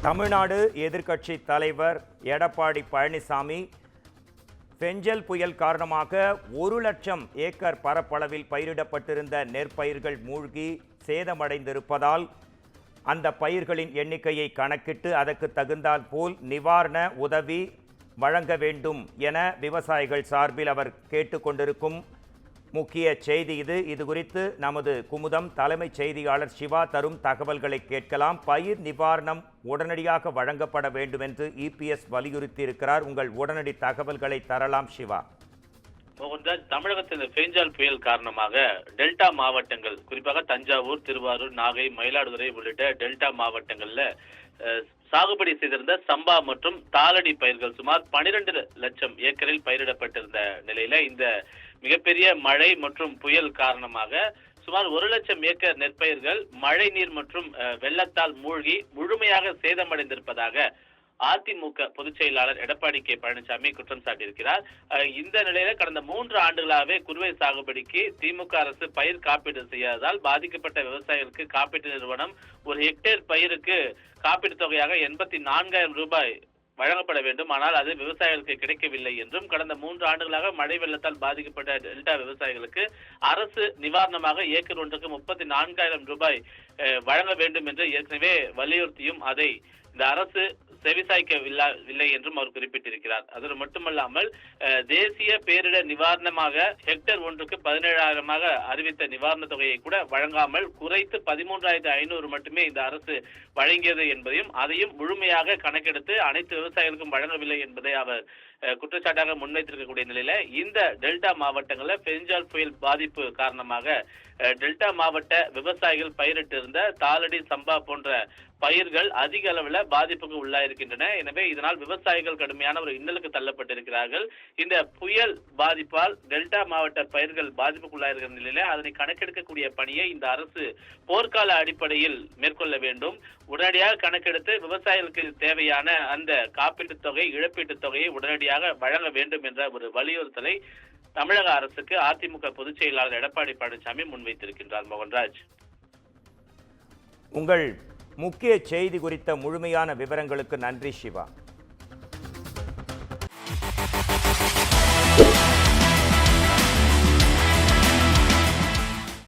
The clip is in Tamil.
தமிழ்நாடு எதிர்க்கட்சி தலைவர் எடப்பாடி பழனிசாமி பெஞ்சல் புயல் காரணமாக 1,00,000 ஏக்கர் பரப்பளவில் பயிரிடப்பட்டிருந்த நெற்பயிர்கள் மூழ்கி சேதமடைந்திருப்பதால் அந்த பயிர்களின் எண்ணிக்கையை கணக்கிட்டு அதற்கு தகுந்தால் போல் நிவாரண உதவி வழங்க வேண்டும் என விவசாயிகள் சார்பில் அவர் கேட்டுக்கொண்டிருக்கும் முக்கிய செய்தி இது குறித்து நமது குமுதம் தலைமைச் செய்தியாளர் சிவா தரும் தகவல்களை கேட்கலாம். பயிர் நிவாரணம் உடனடியாக வழங்கப்பட வேண்டும் என்று இபிஎஸ் வலியுறுத்தி இருக்கிறார். உங்கள் உடனடி தகவல்களை தரலாம் சிவா. மோகன்ராஜ், தமிழகத்தின் பெஞ்சல் புயல் காரணமாக டெல்டா மாவட்டங்கள், குறிப்பாக தஞ்சாவூர், திருவாரூர், நாகை, மயிலாடுதுறை உள்ளிட்ட டெல்டா மாவட்டங்கள்ல சாகுபடி செய்திருந்த சம்பா மற்றும் தாளடி பயிர்கள் சுமார் 12 லட்சம் ஏக்கரில் பயிரிடப்பட்டிருந்த நிலையில இந்த மிகப்பெரிய மழை மற்றும் புயல் காரணமாக சுமார் 1 லட்சம் ஏக்கர் நெற்பயிர்கள் மழை நீர் மற்றும் வெள்ளத்தால் மூழ்கி முழுமையாக சேதமடைந்திருப்பதாக அதிமுக பொதுச் செயலாளர் எடப்பாடி கே பழனிசாமி குற்றம் சாட்டியிருக்கிறார். இந்த நிலையில கடந்த 3 ஆண்டுகளாகவே குறுவை சாகுபடிக்கு திமுக அரசு பயிர் காப்பீடு செய்யாததால் பாதிக்கப்பட்ட விவசாயிகளுக்கு காப்பீட்டு நிறுவனம் ஒரு ஹெக்டேர் பயிருக்கு காப்பீட்டு தொகையாக 84,000 ரூபாய் வழங்கப்பட வேண்டும். ஆனால் அது விவசாயிகளுக்கு கிடைக்கவில்லை என்றும், கடந்த 3 ஆண்டுகளாக மழை வெள்ளத்தால் பாதிக்கப்பட்ட டெல்டா விவசாயிகளுக்கு அரசு நிவாரணமாக ஏக்கர் ஒன்றுக்கு 34,000 ரூபாய் வழங்க வேண்டும் என்று ஏற்கனவே வலியுறுத்தியும் அதை இந்த அரசு செவிசாய்க்கவில்லை என்றும் அவர் குறிப்பிட்டிருக்கிறார். அது மட்டுமல்லாமல் தேசிய பேரிடர் நிவாரணமாக ஹெக்டேர் ஒன்றுக்கு 17,000 அறிவித்த நிவாரண தொகையை கூட வழங்காமல் குறைத்து 13,500 மட்டுமே இந்த அரசு வழங்கியது என்பதையும், அதையும் முழுமையாக கணக்கெடுத்து அனைத்து விவசாயிகளுக்கும் வழங்கவில்லை என்பதை அவர் குற்றச்சாட்டாக முன்வைத்திருக்கக்கூடிய நிலையில இந்த டெல்டா மாவட்டங்களில் பெஞ்சல் புயல் பாதிப்பு காரணமாக டெல்டா மாவட்ட விவசாயிகள் பயிரிட்டிருந்த தாளடி, சம்பா போன்ற பயிர்கள் அதிக அளவில் பாதிப்புக்கு உள்ளாயிருக்கின்றன. எனவே இதனால் விவசாயிகள் கடுமையான ஒரு இன்னலுக்கு தள்ளப்பட்டிருக்கிறார்கள். இந்த புயல் பாதிப்பால் டெல்டா மாவட்ட பயிர்கள் பாதிப்புக்குள்ளாயிருக்கிற நிலையில அதனை கணக்கெடுக்கக்கூடிய பணியை இந்த அரசு போர்க்கால அடிப்படையில் மேற்கொள்ள வேண்டும். உடனடியாக கணக்கெடுத்து விவசாயிகளுக்கு தேவையான அந்த காப்பீட்டுத் தொகை, இழப்பீட்டுத் தொகையை உடனடியாக வழங்க வேண்டும் என்ற ஒரு வலியுறுத்தலை தமிழக அரசுக்கு அதிமுக பொதுச் செயலாளர் எடப்பாடி பழனிசாமி முன்வைத்திருக்கின்றார். மோகன்ராஜ், உங்கள் முக்கிய செய்தி குறித்த முழுமையான விவரங்களுக்கு நன்றி சிவா.